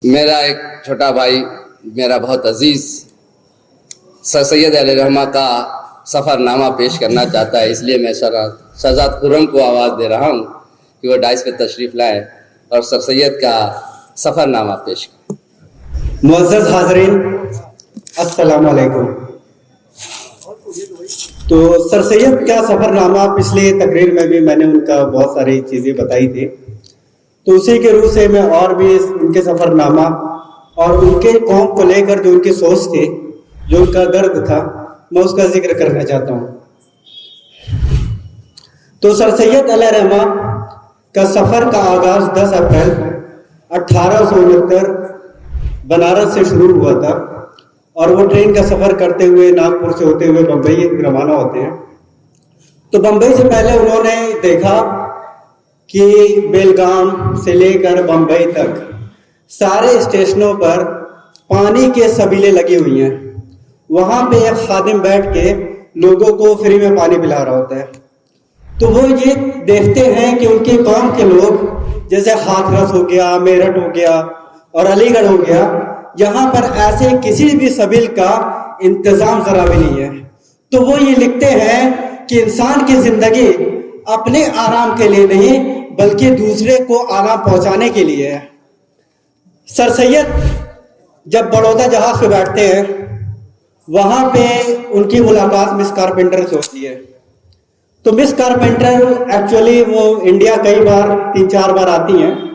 मेरा एक छोटा भाई, मेरा बहुत अजीज सर सैयद अली रहमा का सफ़रनामा पेश करना चाहता है, इसलिए मैं शहजाद खुर्रम को आवाज़ दे रहा हूँ कि वो डाइस पे तशरीफ़ लाए और सर सैयद का सफ़रनामा पेश करें। मुअज़्ज़ज़ हाज़रीन, अस्सलाम वालेकुम। तो सर सैयद का सफ़रनामा पिछले तकरीर में भी मैंने उनका बहुत सारी चीज़ें बताई थी, तो उसी के रूप से मैं और भी उनके सफ़रनामा और उनके कौम को लेकर जो उनकी सोच थी, जो उनका दर्द था, मैं उसका जिक्र करना चाहता हूँ। तो सर सैयद अली रहमा का सफ़र का आगाज़ 10 अप्रैल 1869 बनारस से शुरू हुआ था और वो ट्रेन का सफ़र करते हुए नागपुर से होते हुए बम्बई रवाना होते हैं। तो बम्बई से पहले उन्होंने देखा कि बेलगाम से लेकर बम्बई तक सारे स्टेशनों पर पानी के सबीले लगी हुई हैं। वहाँ पे एक खादिम बैठ के लोगों को फ्री में पानी पिला रहा होता है। तो वो ये देखते हैं कि उनके कौम के लोग, जैसे हाथरस हो गया, मेरठ हो गया और अलीगढ़ हो गया, यहाँ पर ऐसे किसी भी सबील का इंतज़ाम ज़रा भी नहीं है। तो वो ये लिखते हैं कि इंसान की ज़िंदगी अपने आराम के लिए नहीं बल्कि दूसरे को आराम पहुंचाने के लिए है। सर सैयद जब बड़ौदा जहाज पे बैठते हैं, वहां पे उनकी मुलाकात मिस कारपेंटर से होती है। तो मिस कारपेंटर एक्चुअली वो इंडिया कई बार 3-4 बार आती हैं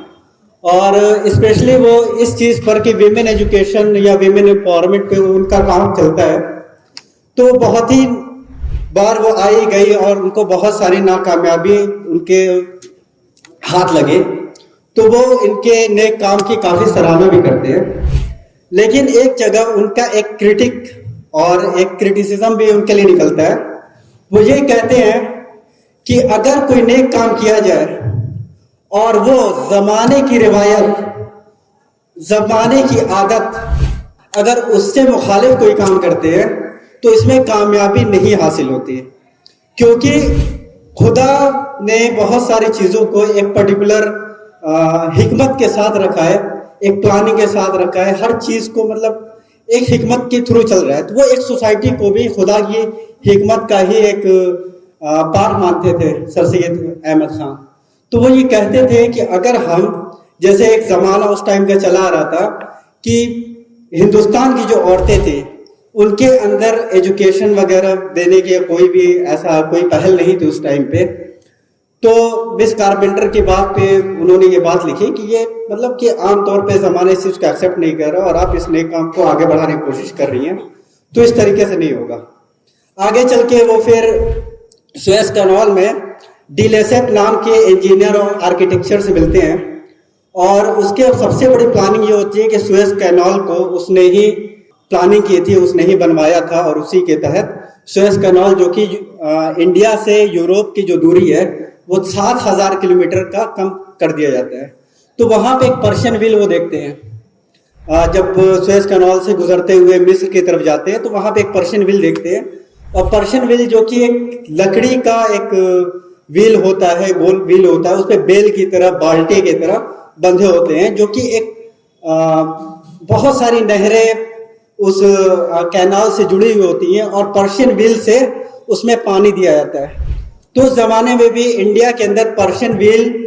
और स्पेशली वो इस चीज़ पर कि विमेन एजुकेशन या विमेन एम्पावरमेंट पे उनका काम चलता है। तो बहुत ही बार वो आई गई और उनको बहुत सारी नाकामयाबी उनके हाथ लगे, तो वो इनके नेक काम की काफ़ी सराहना भी करते हैं। लेकिन एक जगह उनका एक क्रिटिक और एक क्रिटिसिज्म भी उनके लिए निकलता है। वो ये कहते हैं कि अगर कोई नेक काम किया जाए और वो ज़माने की रिवायत, ज़माने की आदत अगर उससे मुखालिफ कोई काम करते हैं तो इसमें कामयाबी नहीं हासिल होती, क्योंकि खुदा ने बहुत सारी चीज़ों को एक पर्टिकुलर हिकमत के साथ रखा है, एक प्लानिंग के साथ रखा है। हर चीज़ को मतलब एक हिकमत के थ्रू चल रहा है। तो वो एक सोसाइटी को भी खुदा की हिकमत का ही एक पार्ट मानते थे सर सैयद अहमद खान। तो वो ये कहते थे कि अगर हम, जैसे एक ज़माना उस टाइम का चला आ रहा था कि हिंदुस्तान की जो औरतें थी उनके अंदर एजुकेशन वगैरह देने की कोई भी ऐसा कोई पहल नहीं थी उस टाइम पे। तो मिस कारपेंटर की बात पे उन्होंने ये बात लिखी कि ये मतलब कि आमतौर पे ज़माना इस चीज़ को एक्सेप्ट नहीं कर रहा और आप इस नए काम को आगे बढ़ाने की कोशिश कर रही हैं, तो इस तरीके से नहीं होगा। आगे चल के वो फिर सुएज कैनाल में डी लेसेप नाम के इंजीनियर और आर्किटेक्चर से मिलते हैं और उसके सबसे बड़ी प्लानिंग ये होती है कि सुएज कैनाल को उसने ही प्लानिंग की थी, उसने ही बनवाया था और उसी के तहत सुएज कैनाल, जो कि इंडिया से यूरोप की जो दूरी है वो 7,000 किलोमीटर का कम कर दिया जाता है। तो वहाँ पे एक पर्शियन व्हील वो देखते हैं। जब सुएज कैनाल से गुजरते हुए मिस्र की तरफ जाते हैं तो वहाँ पे एक पर्शियन व्हील देखते हैं और पर्शियन व्हील जो कि एक लकड़ी का एक व्हील होता है, गोल व्हील होता है, उस पर बेल की तरह, बाल्टी की तरह बंधे होते हैं, जो कि एक बहुत सारी नहरें उस कैनाल से जुड़ी हुई होती हैं और पर्शियन व्हील से उसमें पानी दिया जाता है। तो उस ज़माने में भी इंडिया के अंदर पर्शियन व्हील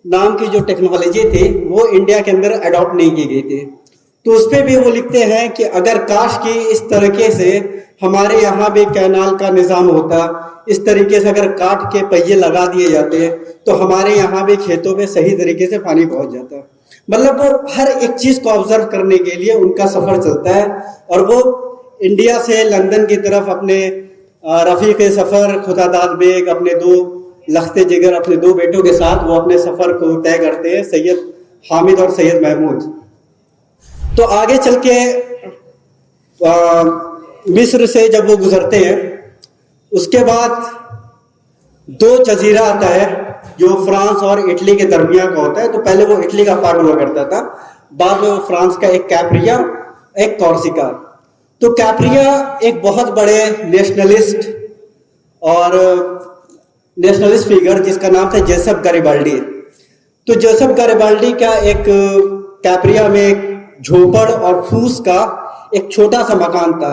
नाम की जो टेक्नोलॉजी थी वो इंडिया के अंदर अडॉप्ट नहीं की गई थी। तो उस पर भी वो लिखते हैं कि अगर काश की इस तरीके से हमारे यहाँ भी कैनाल का निज़ाम होता, इस तरीके से अगर काट के पहिए लगा दिए जाते तो हमारे यहाँ भी खेतों में सही तरीके से पानी पहुँच जाता। मतलब वो हर एक चीज़ को ऑब्जर्व करने के लिए उनका सफ़र चलता है और वो इंडिया से लंदन की तरफ अपने रफ़ीक़ सफ़र खुदादाद बेग, अपने 2 लख्ते जिगर, अपने 2 बेटों के साथ वो अपने सफ़र को तय करते हैं, सैयद हामिद और सैयद महमूद। तो आगे चल के मिस्र से जब वो गुजरते हैं उसके बाद 2 जजीरा आता है जो फ्रांस और इटली के दरमियान का होता है। तो पहले वो इटली का पार्ट हुआ करता था, बाद में वो फ्रांस का, एक कैप्रिया, एक कॉर्सिका। तो कैप्रिया एक बहुत बड़े नेशनलिस्ट फिगर जिसका नाम था जोसेफ गैरिबाल्डी। तो जोसेफ गैरिबाल्डी का एक कैप्रिया में झोपड़ और फूस का एक छोटा सा मकान था।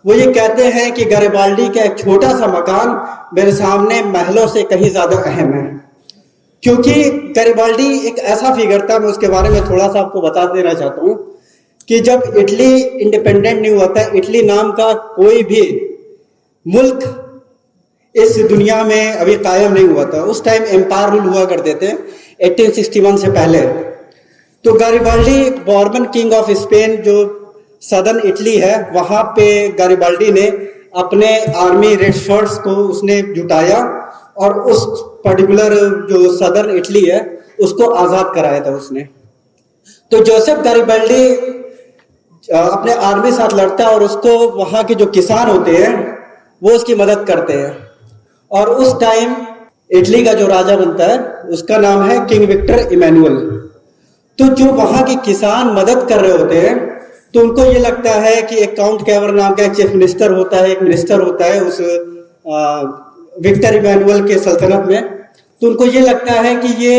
वो ये कहते हैं कि गैरिबाल्डी का एक छोटा सा मकान मेरे सामने महलों से कहीं ज्यादा अहम है, क्योंकि गैरिबाल्डी एक ऐसा फिगर था। मैं उसके बारे में थोड़ा सा आपको बता देना चाहता हूँ कि जब इटली इंडिपेंडेंट नहीं हुआ था, इटली नाम का कोई भी मुल्क इस दुनिया में अभी कायम नहीं हुआ था। उस टाइम एम्पायर रूल हुआ करते थे 1861 से पहले। तो Garibaldi Bourbon king of Spain जो सदर्न इटली है, वहां पे गैरिबाल्डी ने अपने आर्मी रेड शर्ट्स को उसने जुटाया और उस पर्टिकुलर जो सदर्न इटली है उसको आजाद कराया था उसने। तो जोसेफ गैरिबाल्डी अपने आर्मी साथ लड़ता है और उसको वहां के जो किसान होते हैं वो उसकी मदद करते हैं। और उस टाइम इटली का जो राजा बनता है उसका नाम है किंग विक्टर इमैनुअल। तो जो वहां के किसान मदद कर रहे होते हैं तो उनको ये लगता है कि एक काउंट कैवर नाम का एक चीफ मिनिस्टर होता है, एक मिनिस्टर होता है उस विक्टर इमैनुअल के सल्तनत में। तो उनको ये लगता है कि ये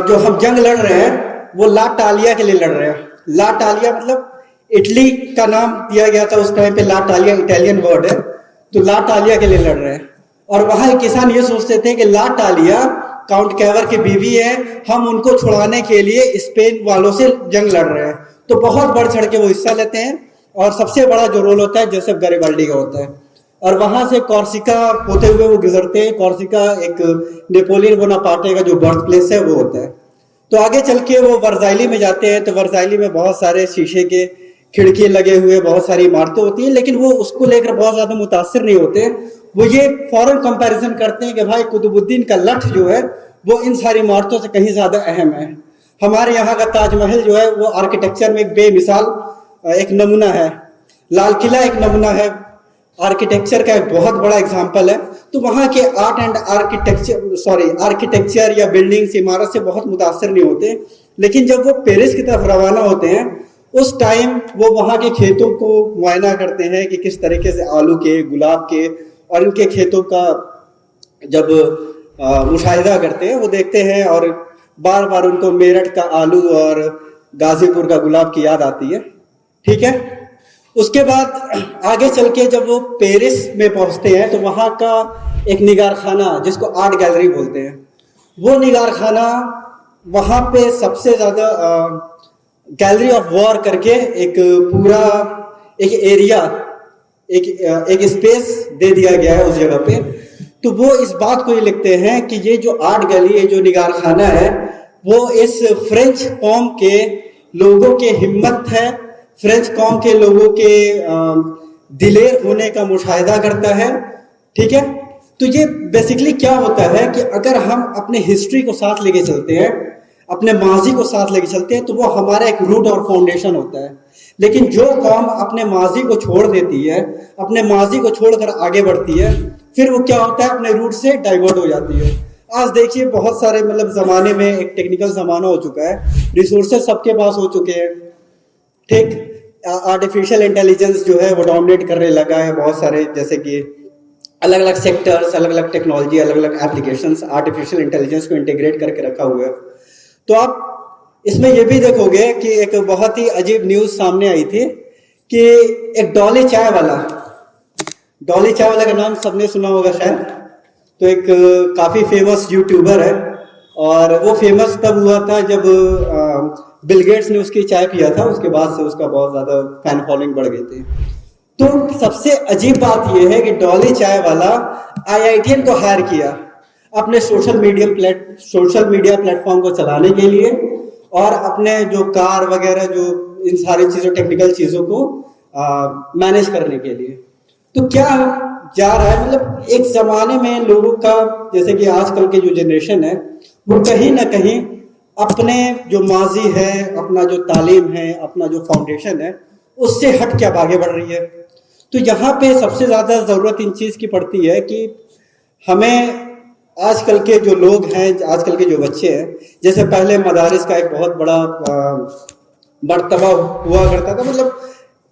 जो हम जंग लड़ रहे हैं वो ला टालिया के लिए लड़ रहे हैं। ला टालिया मतलब इटली का नाम दिया गया था उस टाइम पे, ला टालिया इटालियन वर्ड है, तो ला टालिया के लिए लड़ रहे हैं। और वहां के किसान ये सोचते थे कि ला टालिया काउंट कैवर की बीवी है, हम उनको छुड़ाने के लिए स्पेन वालों से जंग लड़ रहे हैं। तो बहुत बढ़ चढ़ के वो हिस्सा लेते हैं और सबसे बड़ा जो रोल होता है जोसेफ गैरिबाल्डी का होता है। और वहां से कॉर्सिका होते हुए वो गुजरते हैं। कॉर्सिका एक नेपोलियन बोनापार्टे का जो बर्थ प्लेस है वो होता है। तो आगे चल के वो वर्साइली में जाते हैं। तो वर्साइली में बहुत सारे शीशे के खिड़की लगे हुए बहुत सारी इमारतें होती हैं, लेकिन वो उसको लेकर बहुत ज्यादा मुतासिर नहीं होते। वो ये फौरन कंपैरिजन करते हैं कि भाई कुतुबुद्दीन का लठ जो है वो इन सारी इमारतों से कहीं ज्यादा अहम है। हमारे यहाँ का ताजमहल जो है वो आर्किटेक्चर में एक बेमिसाल एक नमूना है। लाल किला एक नमूना है, आर्किटेक्चर का एक बहुत बड़ा एग्जाम्पल है। तो वहाँ के आर्ट एंड आर्किटेक्चर या बिल्डिंग्स इमारत से बहुत मुतासर नहीं होते। लेकिन जब वो पेरिस की तरफ रवाना होते हैं उस टाइम वो वहाँ के खेतों को मुआयना करते हैं कि किस तरीके से आलू के, गुलाब के और इनके खेतों का जब मुशाहिदा करते हैं वो देखते हैं और बार बार उनको मेरठ का आलू और गाजीपुर का गुलाब की याद आती है। ठीक है, उसके बाद आगे चल के जब वो पेरिस में पहुंचते हैं तो वहाँ का एक निगार खाना जिसको आर्ट गैलरी बोलते हैं, वो निगार खाना वहाँ पे सबसे ज़्यादा गैलरी ऑफ वॉर करके एक पूरा एक एरिया एक स्पेस दे दिया गया है उस जगह पे। तो वो इस बात को ये लिखते हैं कि ये जो आर्ट गैलरी है, जो निगार खाना है, वो इस फ्रेंच कौम के लोगों के हिम्मत है, फ्रेंच कौम के लोगों के दिलेर होने का मुशाहिदा करता है। ठीक है, तो ये बेसिकली क्या होता है कि अगर हम अपने हिस्ट्री को साथ लेके चलते हैं, अपने माजी को साथ लेके चलते हैं, तो वो हमारा एक रूट और फाउंडेशन होता है। लेकिन जो कौम अपने माजी को छोड़ देती है, अपने माजी को छोड़कर आगे बढ़ती है, फिर वो क्या होता है, अपने रूट से डाइवर्ट हो जाती है। आज देखिए बहुत सारे मतलब ज़माने में एक टेक्निकल ज़माना हो चुका है, रिसोर्सेज सबके पास हो चुके हैं। ठीक, आर्टिफिशियल इंटेलिजेंस जो है वो डोमिनेट करने लगा है बहुत सारे, जैसे कि अलग अलग सेक्टर्स, अलग अलग टेक्नोलॉजी, अलग अलग एप्लीकेशंस आर्टिफिशियल इंटेलिजेंस को इंटीग्रेट करके रखा हुआ है। तो आप इसमें ये भी देखोगे कि एक बहुत ही अजीब न्यूज़ सामने आई थी कि एक डॉली चाय वाला का नाम सबने सुना होगा शायद। तो एक काफ़ी फेमस यूट्यूबर है और वो फेमस तब हुआ था जब बिल गेट्स ने उसकी चाय पिया था, उसके बाद से उसका बहुत ज़्यादा फैन फॉलोइंग बढ़ गई थी। तो सबसे अजीब बात यह है कि डॉली चाय वाला IITian को हायर किया अपने सोशल मीडिया प्लेटफॉर्म को चलाने के लिए और अपने जो कार वगैरह जो इन सारी चीज़ों, टेक्निकल चीज़ों को मैनेज करने के लिए। तो क्या जा रहा है, मतलब एक ज़माने में लोगों का, जैसे कि आजकल के जो जनरेशन है वो कहीं ना कहीं अपने जो माजी है, अपना जो तालीम है, अपना जो फाउंडेशन है, उससे हट के अब आगे बढ़ रही है। तो यहाँ पे सबसे ज़्यादा ज़रूरत इन चीज़ की पड़ती है कि हमें आजकल के जो लोग हैं, आजकल के जो बच्चे हैं, जैसे पहले मदारिस का एक बहुत बड़ा मर्तबा हुआ करता था, मतलब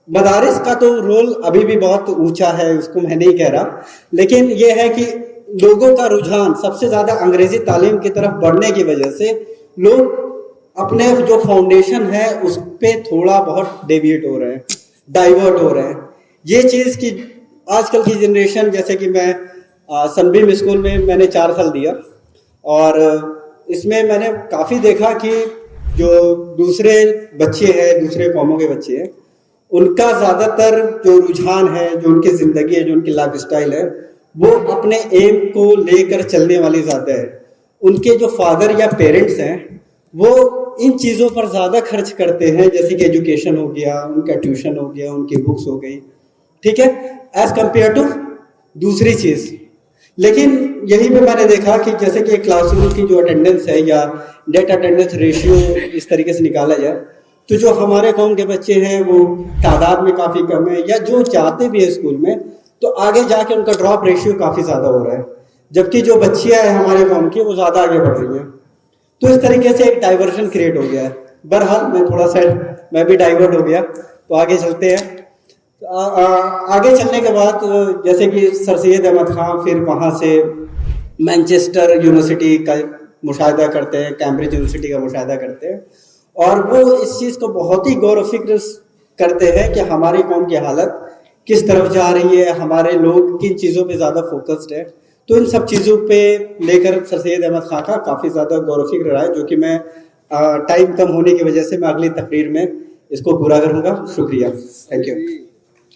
मदारिस का तो रोल अभी भी बहुत ऊंचा है, उसको मैं नहीं कह रहा, लेकिन ये है कि लोगों का रुझान सबसे ज़्यादा अंग्रेजी तालीम की तरफ बढ़ने की वजह से लोग अपने जो फाउंडेशन है उस पे थोड़ा बहुत डेविएट हो रहे हैं, डाइवर्ट हो रहे हैं। ये चीज़ की आजकल की जनरेशन, जैसे कि मैं सनबीम स्कूल में मैंने 4 साल दिया, और इसमें मैंने काफ़ी देखा कि जो दूसरे बच्चे हैं, दूसरे कौमों के बच्चे हैं, उनका ज़्यादातर जो रुझान है, जो उनकी ज़िंदगी है, जो उनकी लाइफ स्टाइल है, वो अपने एम को लेकर चलने वाली ज़्यादा है। उनके जो फादर या पेरेंट्स हैं वो इन चीज़ों पर ज़्यादा खर्च करते हैं, जैसे कि एजुकेशन हो गया, उनका ट्यूशन हो गया, उनकी बुक्स हो गई, ठीक है, एज कम्पेयर टू दूसरी चीज़। लेकिन यही पे मैंने देखा कि जैसे कि क्लासरूम की जो अटेंडेंस है या नेट अटेंडेंस रेशियो इस तरीके से निकाला जाए, तो जो हमारे कौम के बच्चे हैं वो तादाद में काफ़ी कम है, या जो जाते भी है स्कूल में तो आगे जाके उनका ड्रॉप रेशियो काफ़ी ज़्यादा हो रहा है, जबकि जो बच्चियाँ हैं हमारे कौम की वो ज़्यादा आगे बढ़ रही हैं। तो इस तरीके से एक डाइवर्जन क्रिएट हो गया है। बहरहाल मैं भी डाइवर्ट हो गया, तो आगे चलते हैं। आगे चलने के बाद जैसे कि सर सैयद अहमद खां फिर वहाँ से मैनचेस्टर यूनिवर्सिटी का मुशाहिदा करते हैं, कैम्ब्रिज यूनिवर्सिटी का मुशाहिदा करते हैं, और वो इस चीज़ को बहुत ही गौर व फिक्र करते हैं कि हमारी कौम की हालत किस तरफ जा रही है, हमारे लोग किन चीज़ों पे ज़्यादा फोकस्ड है। तो इन सब चीज़ों पे लेकर सर सैयद अहमद खां का काफ़ी ज़्यादा गौर व फिक्र रहा है, जो कि मैं टाइम कम होने की वजह से मैं अगली तकरीर में इसको पूरा करूँगा। शुक्रिया, थैंक यू।